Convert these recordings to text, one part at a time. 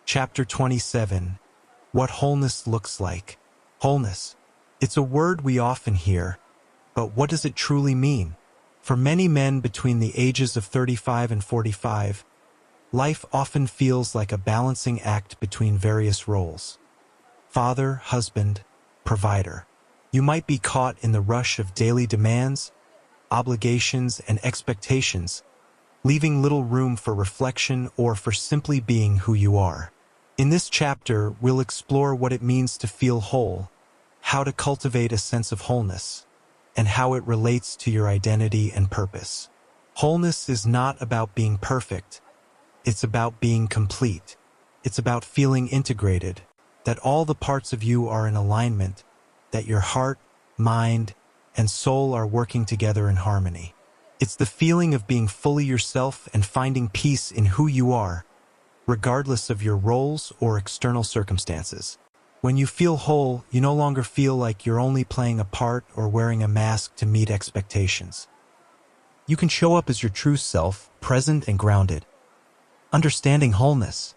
Chapter 27. What Wholeness Looks Like. Wholeness. It's a word we often hear, but what does it truly mean? For many men between the ages of 35 and 45, life often feels like a balancing act between various roles. Father, husband, provider. You might be caught in the rush of daily demands, obligations, and expectations, leaving little room for reflection or for simply being who you are. In this chapter, we'll explore what it means to feel whole, how to cultivate a sense of wholeness, and how it relates to your identity and purpose. Wholeness is not about being perfect. It's about being complete. It's about feeling integrated, that all the parts of you are in alignment, that your heart, mind, and soul are working together in harmony. It's the feeling of being fully yourself and finding peace in who you are, regardless of your roles or external circumstances. When you feel whole, you no longer feel like you're only playing a part or wearing a mask to meet expectations. You can show up as your true self, present and grounded. Understanding wholeness.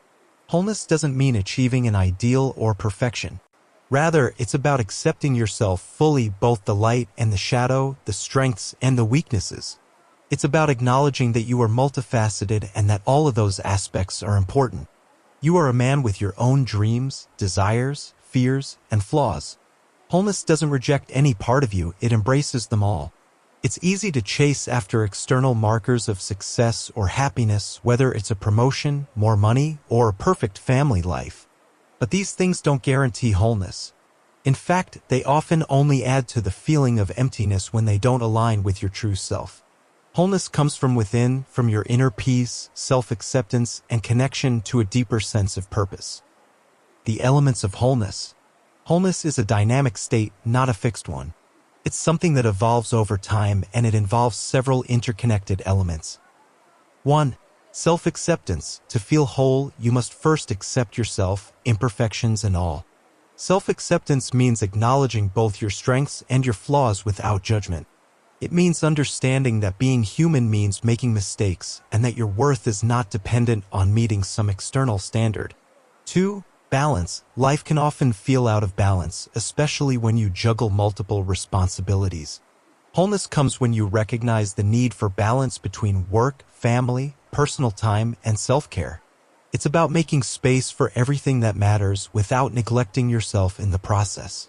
Wholeness doesn't mean achieving an ideal or perfection. Rather, it's about accepting yourself fully, both the light and the shadow, the strengths and the weaknesses. It's about acknowledging that you are multifaceted and that all of those aspects are important. You are a man with your own dreams, desires, fears, and flaws. Wholeness doesn't reject any part of you, it embraces them all. It's easy to chase after external markers of success or happiness, whether it's a promotion, more money, or a perfect family life. But these things don't guarantee wholeness. In fact, they often only add to the feeling of emptiness when they don't align with your true self. Wholeness comes from within, from your inner peace, self-acceptance, and connection to a deeper sense of purpose. The elements of wholeness. Wholeness is a dynamic state, not a fixed one. It's something that evolves over time, and it involves several interconnected elements. 1. Self-acceptance. To feel whole, you must first accept yourself, imperfections and all. Self-acceptance means acknowledging both your strengths and your flaws without judgment. It means understanding that being human means making mistakes and that your worth is not dependent on meeting some external standard. 2. Balance. Life can often feel out of balance, especially when you juggle multiple responsibilities. Wholeness comes when you recognize the need for balance between work, family, personal time, and self-care. It's about making space for everything that matters without neglecting yourself in the process.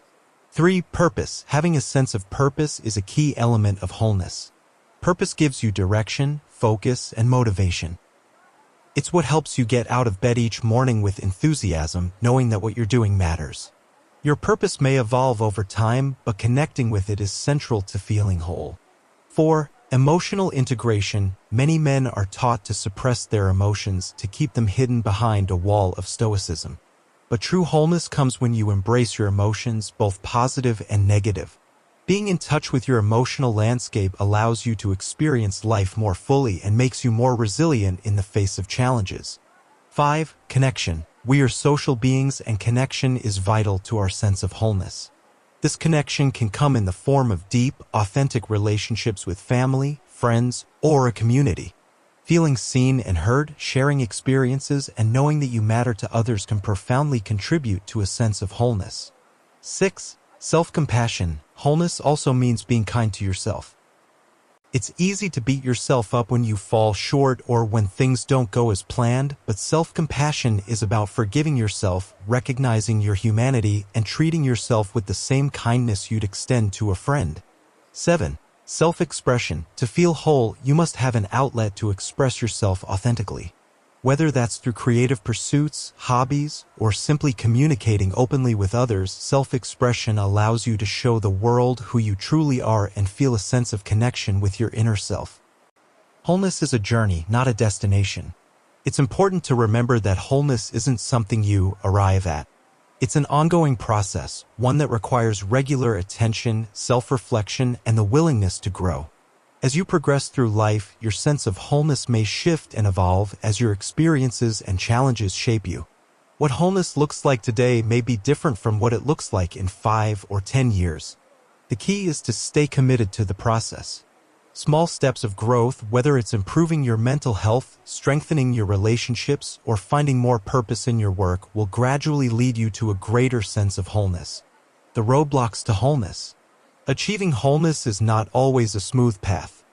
3. Purpose. Having a sense of purpose is a key element of wholeness. Purpose gives you direction, focus, and motivation. It's what helps you get out of bed each morning with enthusiasm, knowing that what you're doing matters. Your purpose may evolve over time, but connecting with it is central to feeling whole. 4. Emotional integration. Many men are taught to suppress their emotions, to keep them hidden behind a wall of stoicism. But true wholeness comes when you embrace your emotions, both positive and negative. Being in touch with your emotional landscape allows you to experience life more fully and makes you more resilient in the face of challenges. 5. Connection. We are social beings, and connection is vital to our sense of wholeness. This connection can come in the form of deep, authentic relationships with family, friends, or a community. Feeling seen and heard, sharing experiences, and knowing that you matter to others can profoundly contribute to a sense of wholeness. 6. Self-compassion. Wholeness also means being kind to yourself. It's easy to beat yourself up when you fall short or when things don't go as planned, but self-compassion is about forgiving yourself, recognizing your humanity, and treating yourself with the same kindness you'd extend to a friend. 7. Self-expression. To feel whole, you must have an outlet to express yourself authentically. Whether that's through creative pursuits, hobbies, or simply communicating openly with others, self-expression allows you to show the world who you truly are and feel a sense of connection with your inner self. Wholeness is a journey, not a destination. It's important to remember that wholeness isn't something you arrive at. It's an ongoing process, one that requires regular attention, self-reflection, and the willingness to grow. As you progress through life, your sense of wholeness may shift and evolve as your experiences and challenges shape you. What wholeness looks like today may be different from what it looks like in 5 or 10 years. The key is to stay committed to the process. Small steps of growth, whether it's improving your mental health, strengthening your relationships, or finding more purpose in your work, will gradually lead you to a greater sense of wholeness. The roadblocks to wholeness. Achieving wholeness is not always a smooth path.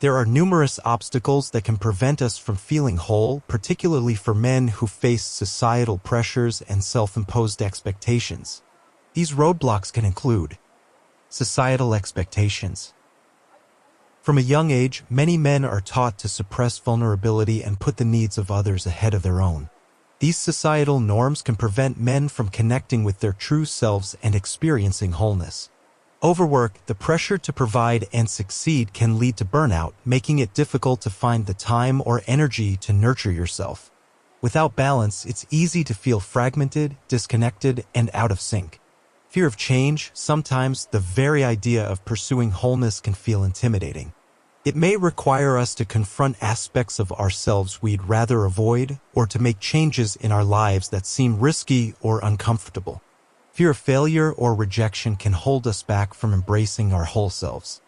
There are numerous obstacles that can prevent us from feeling whole, particularly for men who face societal pressures and self-imposed expectations. These roadblocks can include societal expectations. From a young age, many men are taught to suppress vulnerability and put the needs of others ahead of their own. These societal norms can prevent men from connecting with their true selves and experiencing wholeness. Overwork, the pressure to provide and succeed can lead to burnout, making it difficult to find the time or energy to nurture yourself. Without balance, it's easy to feel fragmented, disconnected, and out of sync. Fear of change, sometimes the very idea of pursuing wholeness can feel intimidating. It may require us to confront aspects of ourselves we'd rather avoid, or to make changes in our lives that seem risky or uncomfortable. Fear of failure or rejection can hold us back from embracing our whole selves.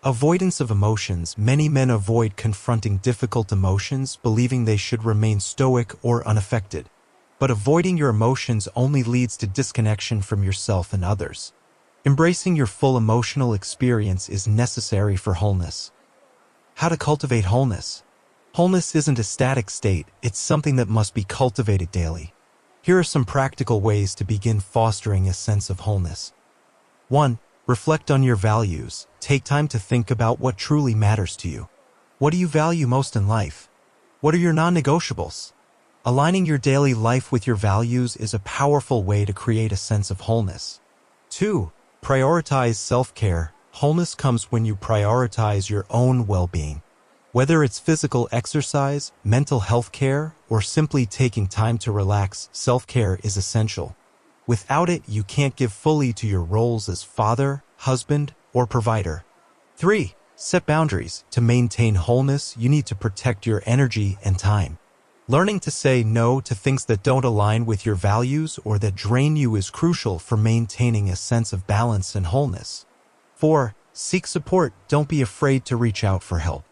Avoidance of emotions. Many men avoid confronting difficult emotions, believing they should remain stoic or unaffected. But avoiding your emotions only leads to disconnection from yourself and others. Embracing your full emotional experience is necessary for wholeness. How to cultivate wholeness. Wholeness isn't a static state, it's something that must be cultivated daily. Here are some practical ways to begin fostering a sense of wholeness. 1. Reflect on your values. Take time to think about what truly matters to you. What do you value most in life? What are your non-negotiables? Aligning your daily life with your values is a powerful way to create a sense of wholeness. 2. Prioritize self-care. Wholeness comes when you prioritize your own well-being. Whether it's physical exercise, mental health care, or simply taking time to relax, self-care is essential. Without it, you can't give fully to your roles as father, husband, or provider. 3. Set boundaries. To maintain wholeness, you need to protect your energy and time. Learning to say no to things that don't align with your values or that drain you is crucial for maintaining a sense of balance and wholeness. 4. Seek support. Don't be afraid to reach out for help.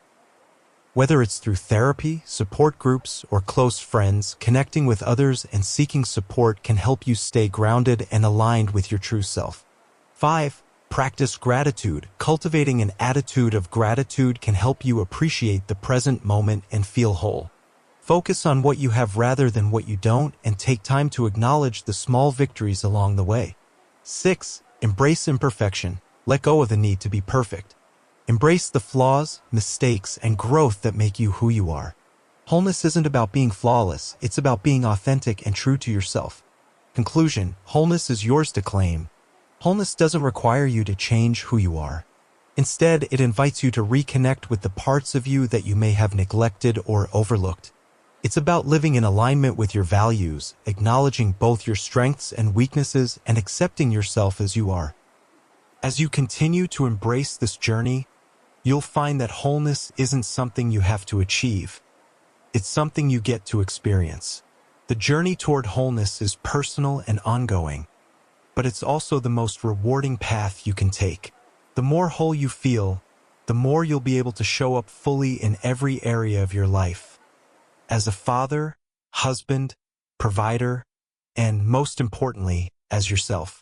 Whether it's through therapy, support groups, or close friends, connecting with others and seeking support can help you stay grounded and aligned with your true self. 5. Practice gratitude. Cultivating an attitude of gratitude can help you appreciate the present moment and feel whole. Focus on what you have rather than what you don't, and take time to acknowledge the small victories along the way. 6. Embrace imperfection. Let go of the need to be perfect. Embrace the flaws, mistakes, and growth that make you who you are. Wholeness isn't about being flawless, it's about being authentic and true to yourself. Conclusion: wholeness is yours to claim. Wholeness doesn't require you to change who you are. Instead, it invites you to reconnect with the parts of you that you may have neglected or overlooked. It's about living in alignment with your values, acknowledging both your strengths and weaknesses, and accepting yourself as you are. As you continue to embrace this journey, you'll find that wholeness isn't something you have to achieve. It's something you get to experience. The journey toward wholeness is personal and ongoing, but it's also the most rewarding path you can take. The more whole you feel, the more you'll be able to show up fully in every area of your life. As a father, husband, provider, and most importantly, as yourself.